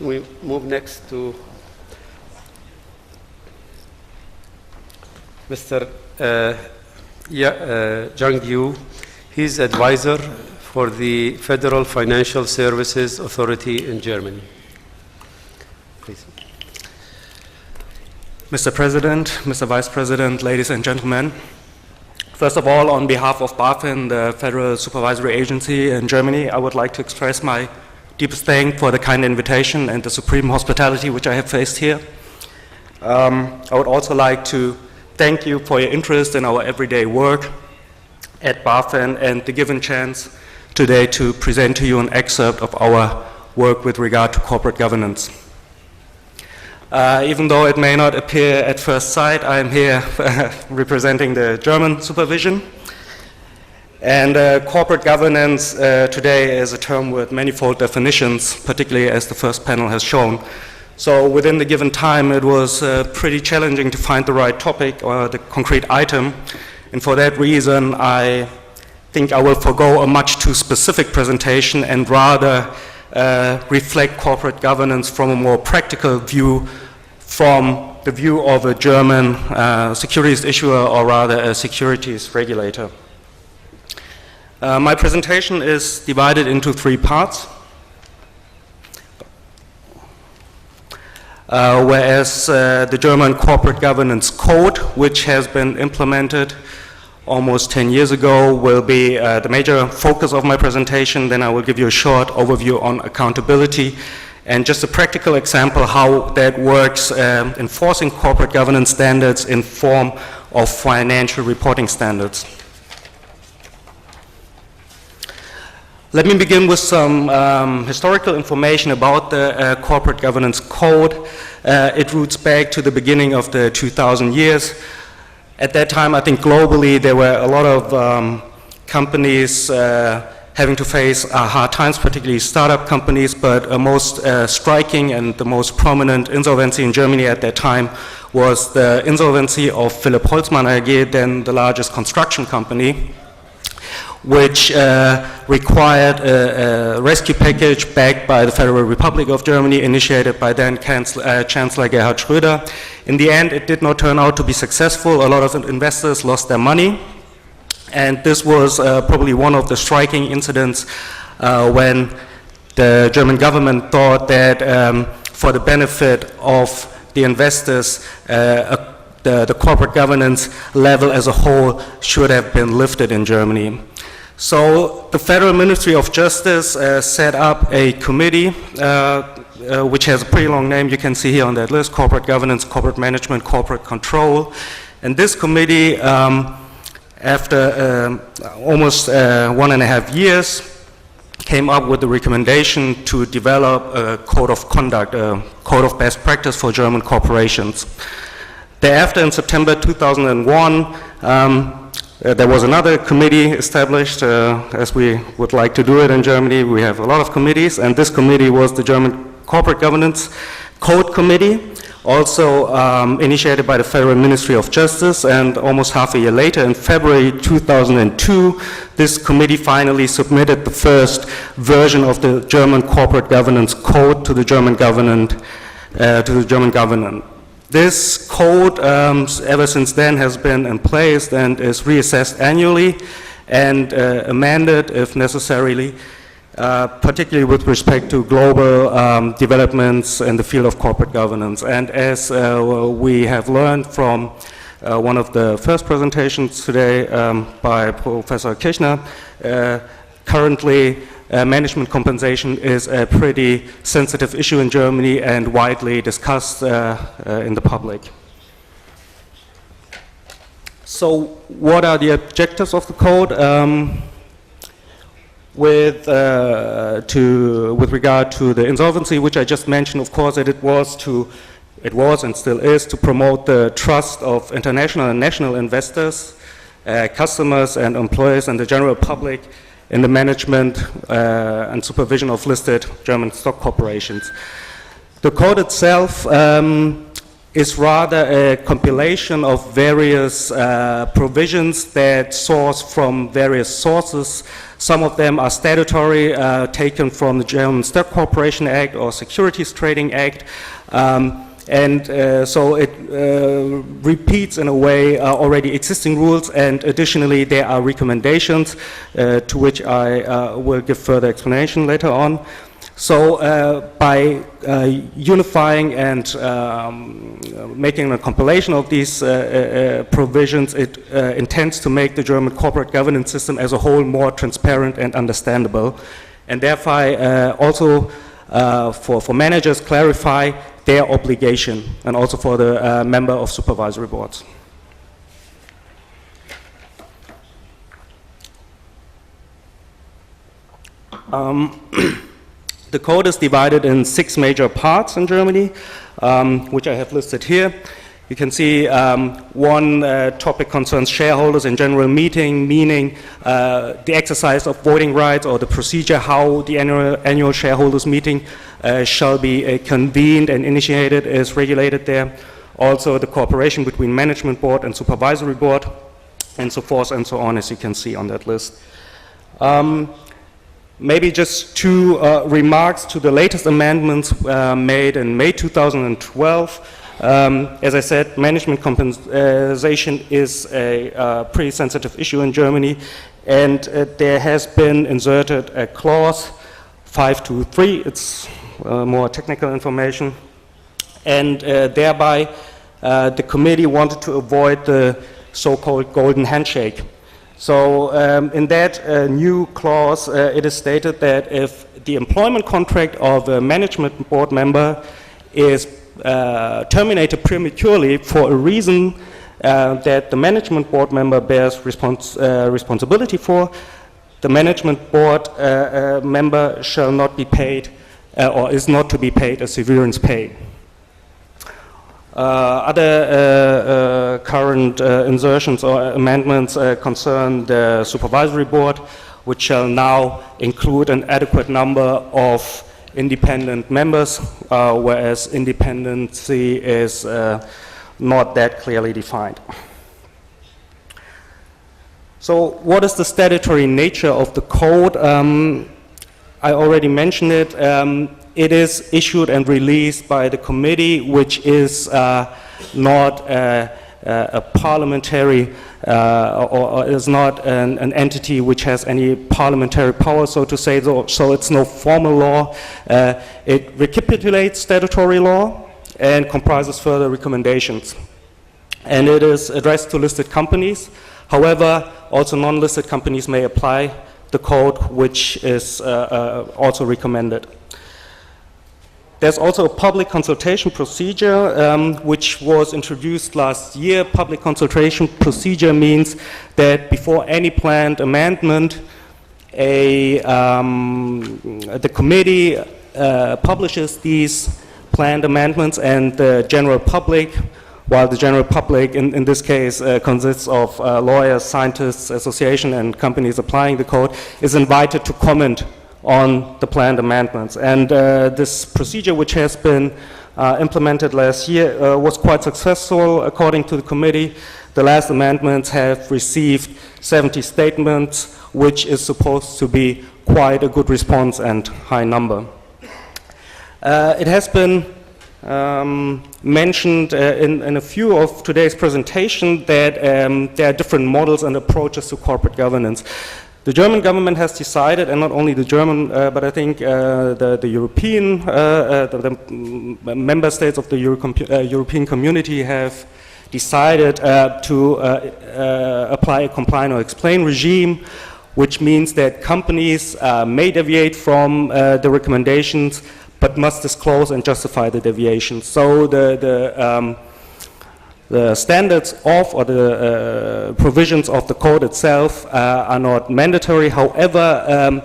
We move next to Mr. Zhang Yu. He's advisor for the Federal Financial Services Authority in Germany. Please. Mr. President, Mr. Vice President, ladies and gentlemen. First of all, on behalf of BaFin, the Federal Supervisory Agency in Germany, I would like to express my deepest thanks for the kind invitation and the supreme hospitality which I have faced here. I would also like to thank you for your interest in our everyday work at BaFin and the given chance today to present to you an excerpt of our work with regard to corporate governance. Even though it may not appear at first sight, I am here representing the German supervision. And corporate governance today is a term with manifold definitions, particularly as the first panel has shown. So within the given time, it was pretty challenging to find the right topic or the concrete item. And for that reason, I think I will forego a much too specific presentation and rather reflect corporate governance from a more practical view, from the view of a German securities issuer, or rather a securities regulator. My presentation is divided into three parts. Whereas the German Corporate Governance Code, which has been implemented almost 10 years ago, will be the major focus of my presentation. Then I will give you a short overview on accountability and just a practical example how that works enforcing corporate governance standards in form of financial reporting standards. Let me begin with some historical information about the Corporate Governance Code. It roots back to the beginning of the 2000 years. At that time, I think globally there were a lot of companies having to face hard times, particularly startup companies, but most striking and the most prominent insolvency in Germany at that time was the insolvency of Philipp Holzmann AG, then the largest construction company, which required a rescue package backed by the Federal Republic of Germany, initiated by then Chancellor Gerhard Schröder. In the end, it did not turn out to be successful. A lot of investors lost their money. And this was probably one of the striking incidents when the German government thought that for the benefit of the investors, the corporate governance level as a whole should have been lifted in Germany. So the Federal Ministry of Justice set up a committee which has a pretty long name. You can see here on that list: Corporate Governance, Corporate Management, Corporate Control. And this committee, after almost 1.5 years, came up with the recommendation to develop a code of conduct, a code of best practice for German corporations. Thereafter, in September 2001, there was another committee established, as we would like to do it in Germany. We have a lot of committees, and this committee was the German Corporate Governance Code Committee, also initiated by the Federal Ministry of Justice. And almost half a year later, in February 2002, this committee finally submitted the first version of the German Corporate Governance Code to the German government. This code, ever since then, has been in place and is reassessed annually and amended if necessarily, particularly with respect to global developments in the field of corporate governance. And as we have learned from one of the first presentations today by Professor Kirchner, currently management compensation is a pretty sensitive issue in Germany and widely discussed in the public. So what are the objectives of the code? With regard to the insolvency, which I just mentioned, of course, that it was and still is to promote the trust of international and national investors, customers and employees and the general public in the management and supervision of listed German stock corporations. The code itself is rather a compilation of various provisions that source from various sources. Some of them are statutory, taken from the German Stock Corporation Act or Securities Trading Act. So it repeats in a way already existing rules, and additionally there are recommendations to which I will give further explanation later on. So by unifying and making a compilation of these provisions, it intends to make the German corporate governance system as a whole more transparent and understandable, and therefore also for managers clarify their obligation, and also for the member of supervisory boards. The code is divided in 6 major parts in Germany, which I have listed here. You can see one topic concerns shareholders in general meeting, meaning the exercise of voting rights or the procedure how the annual shareholders meeting shall be convened and initiated is regulated there. Also the cooperation between management board and supervisory board, and so forth and so on, as you can see on that list. Maybe just 2 remarks to the latest amendments made in May 2012. As I said, management compensation is a pretty sensitive issue in Germany, and there has been inserted a clause 523, it's more technical information, and thereby the committee wanted to avoid the so-called golden handshake. So in that new clause, it is stated that if the employment contract of a management board member is terminated prematurely for a reason that the management board member bears responsibility for, the management board member shall not be paid or is not to be paid a severance pay. Other current insertions or amendments concern the supervisory board, which shall now include an adequate number of independent members, whereas independency is not that clearly defined. So what is the statutory nature of the code? I already mentioned it. It is issued and released by the committee, which is not a parliamentary or is not an entity which has any parliamentary power, so to say, so it's no formal law. It recapitulates statutory law and comprises further recommendations. And it is addressed to listed companies. However, also non-listed companies may apply the code, which is also recommended. There's also a public consultation procedure which was introduced last year. Public consultation procedure means that before any planned amendment, the committee publishes these planned amendments, and the general public, while the general public in this case consists of lawyers, scientists, association, and companies applying the code, is invited to comment on the planned amendments. And this procedure, which has been implemented last year, was quite successful according to the committee. The last amendments have received 70 statements, which is supposed to be quite a good response and high number. It has been mentioned in a few of today's presentation that there are different models and approaches to corporate governance. The German government has decided, and not only the German, but I think the European, the member states of the European community have decided to apply a comply or explain regime, which means that companies may deviate from the recommendations, but must disclose and justify the deviation. So the standards of, or the provisions of the code itself are not mandatory. However,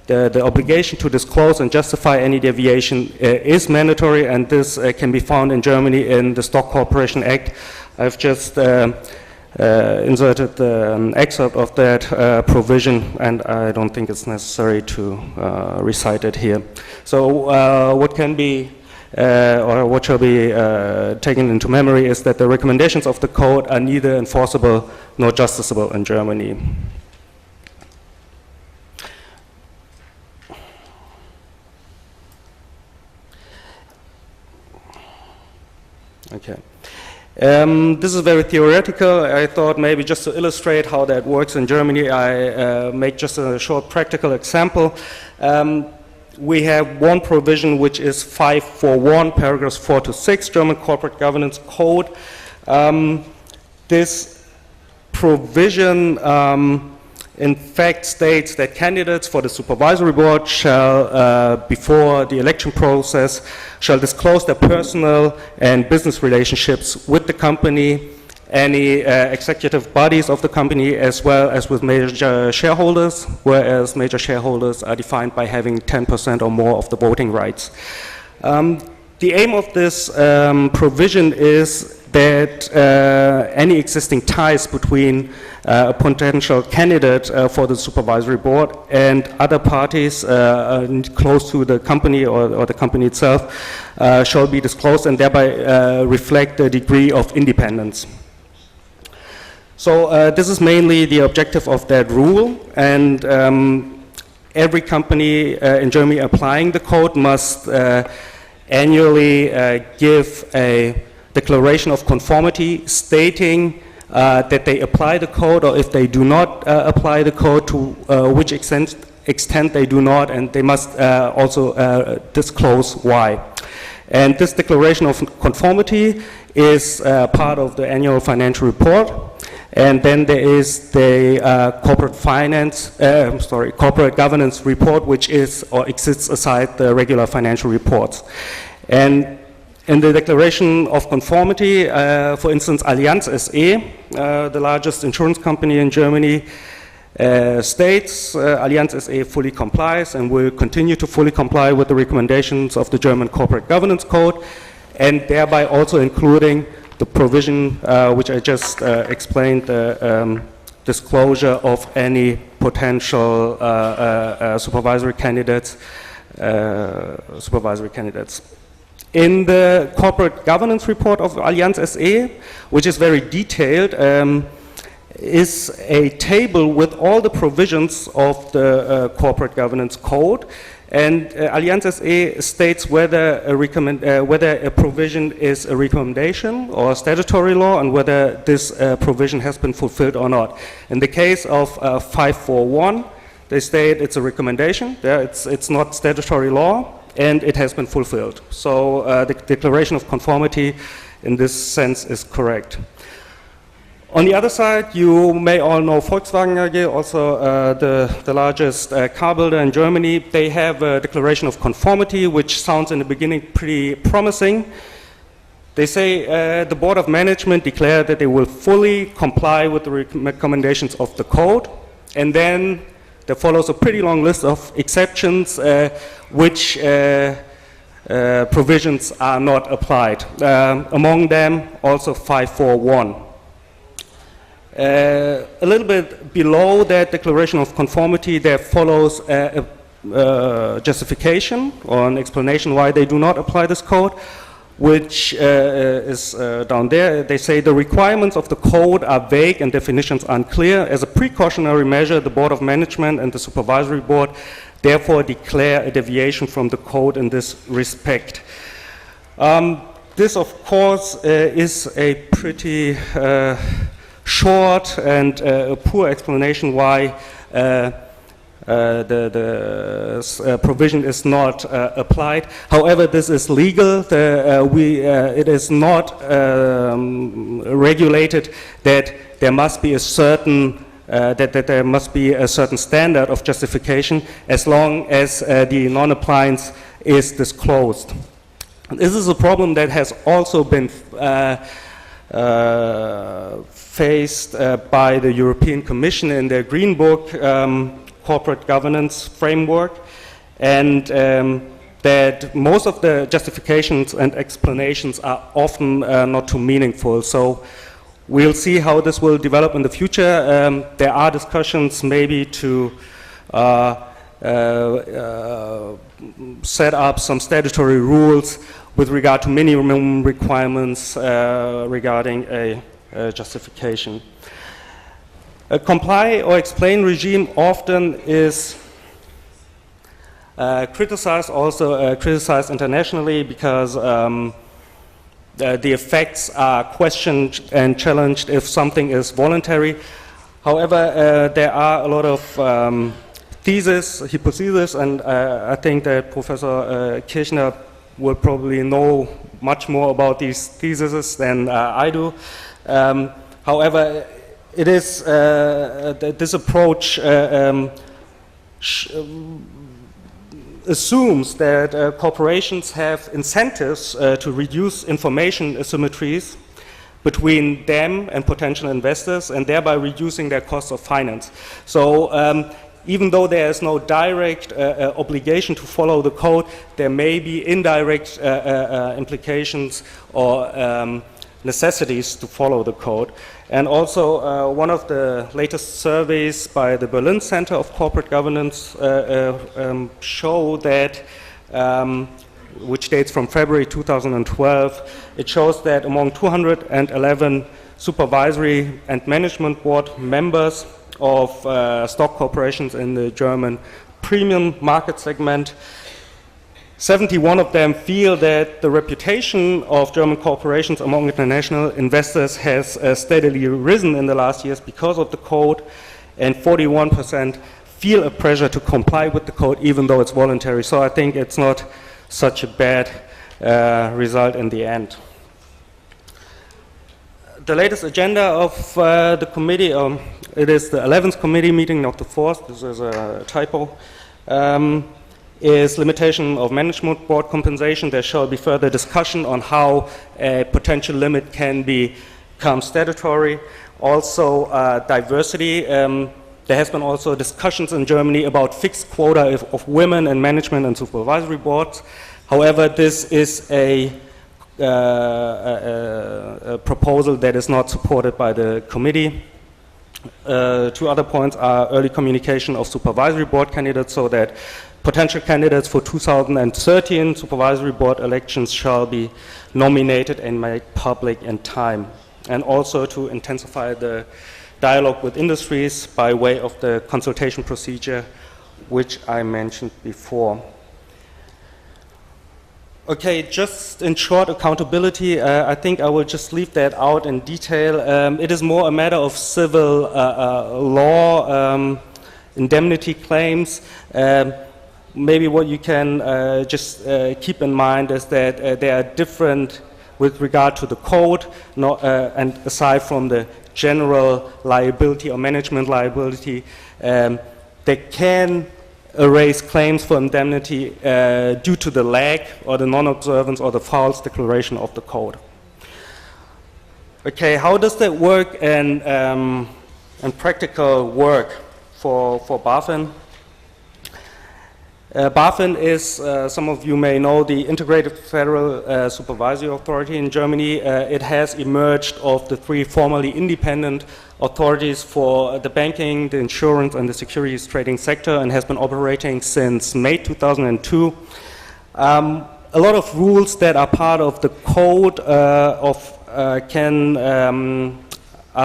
the obligation to disclose and justify any deviation is mandatory, and this can be found in Germany in the Stock Corporation Act. I've just inserted the excerpt of that provision, and I don't think it's necessary to recite it here. So what can be or what shall be taken into memory is that the recommendations of the code are neither enforceable nor justiciable in Germany. Okay. This is very theoretical. I thought maybe just to illustrate how that works in Germany, I make just a short practical example. We have one provision which is 541, paragraphs 4 to 6, German Corporate Governance Code. This provision in fact states that candidates for the supervisory board shall, before the election process, shall disclose their personal and business relationships with the company, any executive bodies of the company, as well as with major shareholders, whereas major shareholders are defined by having 10% or more of the voting rights. The aim of this provision is that any existing ties between a potential candidate for the supervisory board and other parties close to the company or the company itself shall be disclosed and thereby reflect the degree of independence. So this is mainly the objective of that rule, and every company in Germany applying the code must annually give a declaration of conformity stating that they apply the code, or if they do not apply the code, to which extent they do not, and they must also disclose why. And this declaration of conformity is part of the annual financial report. And then there is the corporate governance report, which is or exists aside the regular financial reports. And in the declaration of conformity, for instance, Allianz SE, the largest insurance company in Germany, states Allianz SE fully complies and will continue to fully comply with the recommendations of the German Corporate Governance Code, and thereby also including the provision which I just explained, the disclosure of any potential supervisory candidates. In the corporate governance report of Allianz SE, which is very detailed, is a table with all the provisions of the corporate governance code. And Allianz SE states whether a provision is a recommendation or a statutory law, and whether this provision has been fulfilled or not. In the case of 541, they state it's a recommendation. It's not statutory law, and it has been fulfilled. So the declaration of conformity in this sense is correct. On the other side, you may all know Volkswagen AG, also the largest car builder in Germany. They have a declaration of conformity, which sounds in the beginning pretty promising. They say the board of management declared that they will fully comply with the recommendations of the code, and then there follows a pretty long list of exceptions which provisions are not applied. Among them, also 541. A little bit below that declaration of conformity, there follows a justification or an explanation why they do not apply this code, which is down there. They say the requirements of the code are vague and definitions unclear. As a precautionary measure, the Board of Management and the Supervisory Board therefore declare a deviation from the code in this respect. This, of course, is a pretty short and poor explanation why the provision is not applied. However, this is legal. It is not regulated that there must be a certain there must be a certain standard of justification as long as the non-appliance is disclosed. This is a problem that has also been faced by the European Commission in their Green Book corporate governance framework, and that most of the justifications and explanations are often not too meaningful. So we'll see how this will develop in the future. There are discussions maybe to set up some statutory rules with regard to minimum requirements regarding a justification. A comply or explain regime often is criticized, also criticized internationally, because the effects are questioned and challenged if something is voluntary. However, there are a lot of hypotheses, and I think that Professor Kirchner will probably know much more about these theses than I do. However, it is this approach assumes that corporations have incentives to reduce information asymmetries between them and potential investors, and thereby reducing their cost of finance. So even though there is no direct obligation to follow the code, there may be indirect implications or necessities to follow the code. And also, one of the latest surveys by the Berlin Center of Corporate Governance show that, which dates from February 2012, it shows that among 211 supervisory and management board members of stock corporations in the German premium market segment, 71 of them feel that the reputation of German corporations among international investors has steadily risen in the last years because of the code, and 41% feel a pressure to comply with the code even though it's voluntary. So I think it's not such a bad result in the end. The latest agenda of the committee, it is the 11th committee meeting, not the 4th, this is a typo, is limitation of management board compensation. There shall be further discussion on how a potential limit can become statutory. Also, diversity. There has been also discussions in Germany about fixed quota of women in management and supervisory boards. However, this is a proposal that is not supported by the committee. Two other points are early communication of supervisory board candidates, so that potential candidates for 2013 supervisory board elections shall be nominated and made public in time. And also to intensify the dialogue with industries by way of the consultation procedure, which I mentioned before. Okay, just in short, accountability, I think I will just leave that out in detail. It is more a matter of civil law, indemnity claims. Maybe what you can just keep in mind is that they are different with regard to the code, and aside from the general liability or management liability, they can raise claims for indemnity due to the lag or the non-observance or the false declaration of the code. Okay, how does that work in practical work for BaFin? BaFin is, some of you may know, the Integrated Federal Supervisory Authority in Germany. It has emerged of the three formerly independent authorities for the banking, the insurance, and the securities trading sector, and has been operating since May 2002. A lot of rules that are part of the code are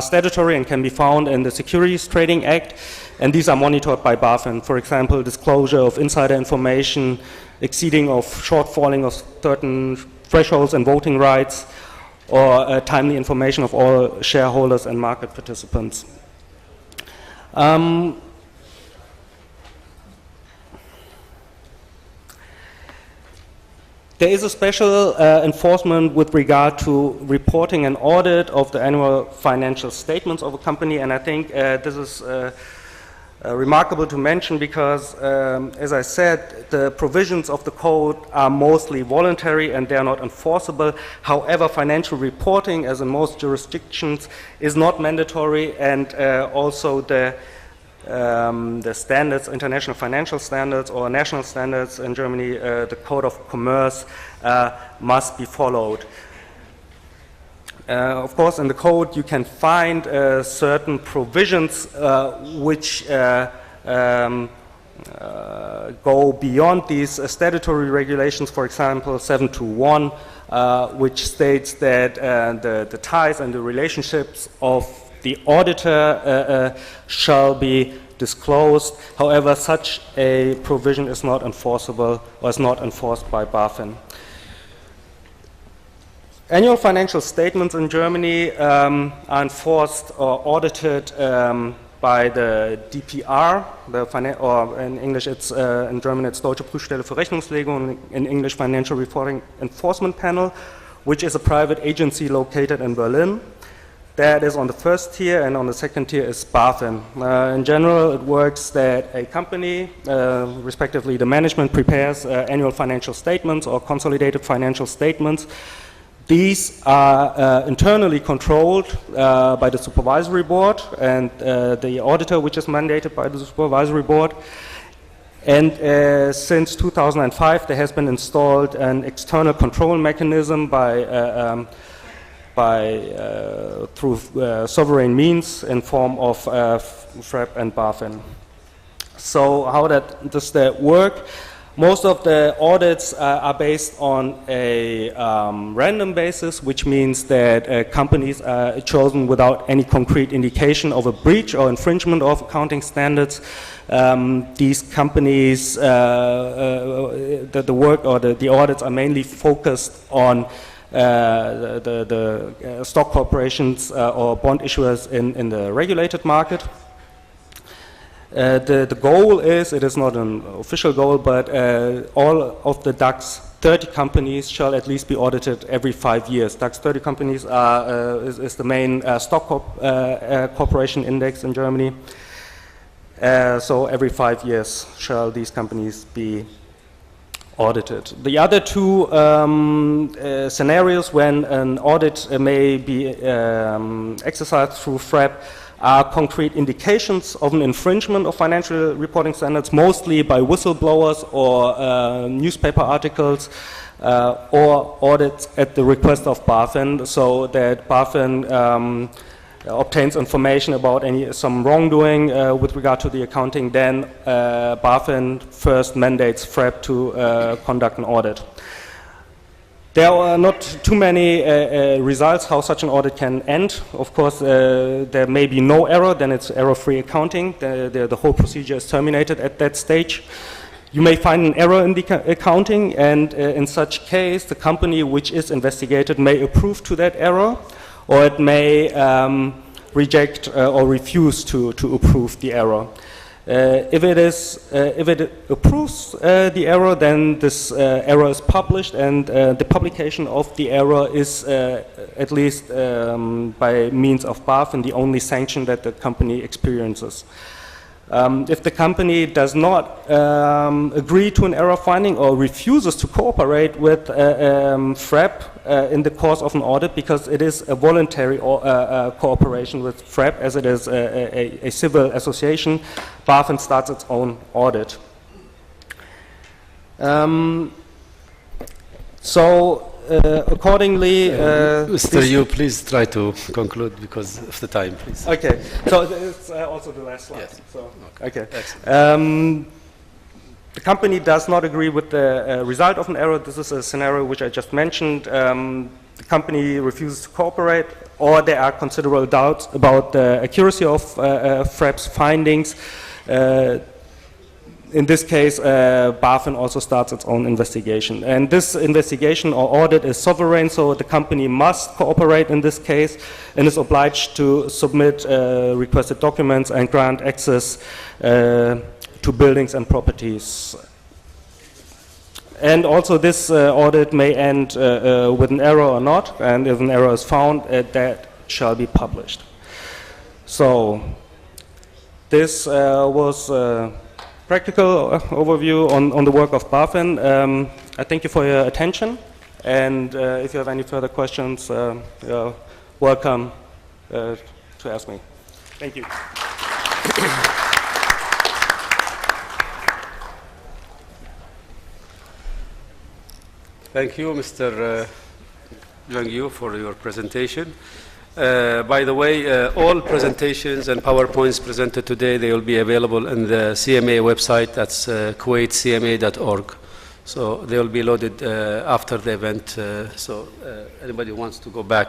statutory and can be found in the Securities Trading Act, and these are monitored by BaFin. For example, disclosure of insider information, exceeding of shortfalling of certain thresholds and voting rights, or timely information of all shareholders and market participants. There is a special enforcement with regard to reporting and audit of the annual financial statements of a company, and I think this is remarkable to mention because, as I said, the provisions of the code are mostly voluntary and they are not enforceable. However, financial reporting, as in most jurisdictions, is not mandatory, and also the standards, international financial standards or national standards in Germany, the Code of Commerce, must be followed. Of course, in the code you can find certain provisions which go beyond these statutory regulations, for example, 721, which states that the ties and the relationships of the auditor shall be disclosed. However, such a provision is not enforceable or is not enforced by BaFin. Annual financial statements in Germany are enforced or audited by the DPR, or in English it's, in German it's Deutsche Prüfstelle für Rechnungslegung, in English Financial Reporting Enforcement Panel, which is a private agency located in Berlin. That is on the first tier, and on the second tier is BaFin. In general, it works that a company, respectively the management, prepares annual financial statements or consolidated financial statements. These are internally controlled by the supervisory board and the auditor, which is mandated by the supervisory board. And since 2005, there has been installed an external control mechanism through sovereign means in form of FREP and BaFin. So how does that work? Most of the audits are based on a random basis, which means that companies are chosen without any concrete indication of a breach or infringement of accounting standards. These companies, the work or the audits are mainly focused on the stock corporations or bond issuers in the regulated market. The goal is, it is not an official goal, but all of the DAX 30 companies shall at least be audited every 5 years. DAX 30 companies is the main stock corporation index in Germany. So every 5 years shall these companies be audited. The other two scenarios when an audit may be exercised through FREP are concrete indications of an infringement of financial reporting standards, mostly by whistleblowers or newspaper articles, or audits at the request of BaFin, so that BaFin obtains information about some wrongdoing with regard to the accounting. Then BaFin first mandates FREP to conduct an audit. There are not too many results how such an audit can end. Of course, there may be no error, then it's error-free accounting. The whole procedure is terminated at that stage. You may find an error in the accounting, and in such case, the company which is investigated may approve to that error, or it may reject or refuse to approve the error. If it approves the error, then this error is published, and the publication of the error is, at least by means of BaFin, the only sanction that the company experiences. If the company does not agree to an error finding or refuses to cooperate with FREP in the course of an audit, because it is a voluntary cooperation with FREP, as it is a civil association, BaFin starts its own audit. Accordingly, Mr. Yu, please try to conclude because of the time, please. Okay, so it's also the last slide. Yes. So, Okay. The company does not agree with the result of an error. This is a scenario which I just mentioned. The company refuses to cooperate, or there are considerable doubts about the accuracy of FREP's findings. In this case, BaFin also starts its own investigation. And this investigation or audit is sovereign, so the company must cooperate in this case and is obliged to submit requested documents and grant access to buildings and properties. And also this audit may end with an error or not, and if an error is found, that shall be published. So this was practical overview on the work of BaFin. I thank you for your attention, and if you have any further questions, you're welcome to ask me. Thank you. Thank you, Mr. Yongu, for your presentation. By the way, all presentations and PowerPoints presented today, they will be available in the CMA website. That's kuwaitcma.org. So they will be loaded after the event. So anybody who wants to go back